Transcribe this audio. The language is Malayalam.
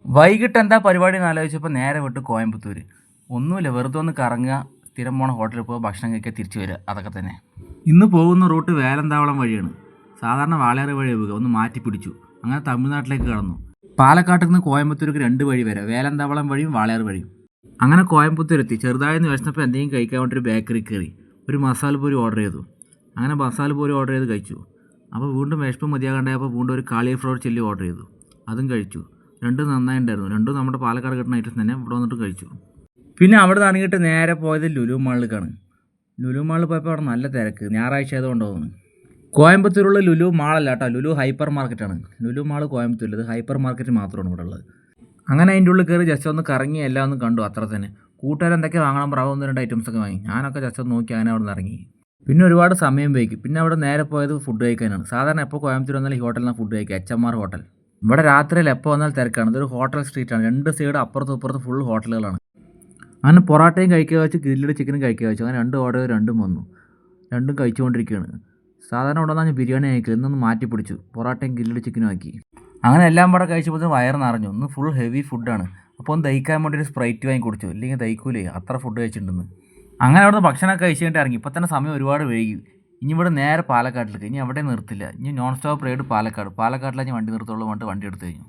വൈകിട്ട് എന്താ പരിപാടി എന്ന് ആലോചിച്ചപ്പോൾ നേരെ വിട്ട് കോയമ്പത്തൂർ. ഒന്നുമില്ല, വെറുതെ ഒന്ന് കറങ്ങുക, സ്ഥിരം പോണ ഹോട്ടലിൽ പോയി ഭക്ഷണം കഴിക്കുക, തിരിച്ചു വരിക, അതൊക്കെ തന്നെ. ഇന്ന് പോകുന്ന റൂട്ട് വേലന്താവളം വഴിയാണ്. സാധാരണ വാളയാർ വഴി പോവുക, ഒന്ന് മാറ്റി പിടിച്ചു. അങ്ങനെ തമിഴ്നാട്ടിലേക്ക് കടന്നു. പാലക്കാട്ടിൽ നിന്ന് കോയമ്പത്തൂർക്ക് 2 വഴി വരെ, വേലന്താവളം വഴിയും വാളയാർ വഴിയും. അങ്ങനെ കോയമ്പത്തൂരെത്തി. ചെറുതായെന്ന് വിശന്നപ്പോൾ എന്തെങ്കിലും കഴിക്കാൻ വേണ്ടി ഒരു ബേക്കറി കയറി ഒരു മസാല പൂരി ഓർഡർ ചെയ്തു. അങ്ങനെ മസാല പൂരി ഓർഡർ ചെയ്ത് കഴിച്ചു. അപ്പോൾ വീണ്ടും വിശപ്പ് മതിയാകണ്ടായപ്പോൾ വീണ്ടും ഒരു കാളിഫ്ലവർ ചില്ലി ഓർഡർ ചെയ്തു. അതും കഴിച്ചു. രണ്ടും നന്നായിട്ടുണ്ടായിരുന്നു. രണ്ടും നമ്മുടെ പാലക്കാട് കിട്ടുന്ന ഐറ്റംസ് തന്നെ. ഇവിടെ വന്നിട്ട് കഴിച്ചു. പിന്നെ അവിടെ നിന്ന് ഇറങ്ങിയിട്ട് നേരെ പോയത് ലുലു മാളിലേക്കാണ്. ലുലു മാളിൽ പോയപ്പോൾ അവിടെ നല്ല തിരക്ക്, ഞായറാഴ്ച ആയതുകൊണ്ട് തോന്നുന്നു. കോയമ്പത്തൂരുള്ള ലുലു മാളല്ല കേട്ടോ, ലുലു ഹൈപ്പർ മാർക്കറ്റാണ്. ലുലു മാൾ കോയമ്പത്തൂരിൽ, ഇത് ഹൈപ്പർ മാർക്കറ്റ് മാത്രമാണ് ഇവിടെ ഉള്ളത്. അങ്ങനെ അതിൻ്റെ ഉള്ളിൽ കയറി ജസ്റ്റ് ഒന്ന് കറങ്ങി എല്ലാം ഒന്ന് കണ്ടു, അത്ര തന്നെ. കൂട്ടുകാർ എന്തൊക്കെ വാങ്ങണം പ്രാവ് 1-2 ഐറ്റംസൊക്കെ വാങ്ങി. ഞാനൊക്കെ ജസ്റ്റ് ഒന്ന് നോക്കി അങ്ങനെ അവിടെ നിന്ന് ഇറങ്ങി. പിന്നെ ഒരുപാട് സമയം വൈകി. പിന്നെ അവിടെ നേരെ പോയത് ഫുഡ് കഴിക്കാനാണ്. സാധാരണ എപ്പോൾ കോയമ്പത്തൂർ വന്നാൽ ഈ ഹോട്ടലിൽ നിന്ന് ഫുഡ് കഴിക്കുക, HMR ഹോട്ടൽ. ഇവിടെ രാത്രിയിൽ എപ്പോൾ വന്നാൽ തിരക്കാണ്. ഇതൊരു ഹോട്ടൽ സ്ട്രീറ്റാണ്. 2 സൈഡ് അപ്പുറത്തും ഇപ്പുറത്തും ഫുൾ ഹോട്ടലുകളാണ്. അങ്ങനെ പൊറാട്ടയും കഴിക്കുക വെച്ച്, ഗ്രില്ലഡ് ചിക്കനും കഴിക്കുക വെച്ചു. അങ്ങനെ 2 ഓർഡർ 2 വന്നു. 2 കഴിച്ചുകൊണ്ടിരിക്കുകയാണ്. സാധാരണ ഇവിടെ നിന്ന് ബിരിയാണി കഴിക്കില്ല, ഇന്നൊന്ന് മാറ്റി പിടിച്ചു, പൊറാട്ടയും ഗ്രില്ലഡ് ചിക്കനും ആക്കി. അങ്ങനെ എല്ലാം കൂടെ കഴിച്ചപ്പോൾ വയറ് നിറഞ്ഞു. ഒന്ന് ഫുൾ ഹെവി ഫുഡാണ്. അപ്പോൾ ഒന്ന് ദഹിക്കാൻ വേണ്ടി ഒരു സ്പ്രൈറ്റ് വാങ്ങി കുടിച്ചു, ഇല്ലെങ്കിൽ ദഹിക്കൂലേ, അത്ര ഫുഡ് കഴിച്ചിട്ടുണ്ടെന്ന്. അങ്ങനെ അവിടുന്ന് ഭക്ഷണമൊക്കെ കഴിച്ചിട്ട് ഇറങ്ങി. ഇപ്പോൾ തന്നെ സമയം ഒരുപാട് വൈകി. ഇനി ഇവിടെ നേരെ പാലക്കാട്ടിലേക്ക്. ഇനി അവിടെ നിർത്തില്ല. ഇനി നോൺ സ്റ്റോപ്പ് റൈഡ് പാലക്കാട്. പാലക്കാട്ടിലേക്ക് വണ്ടി നിർത്തുള്ളൂ, വണ്ടി എടുത്തു കഴിഞ്ഞു.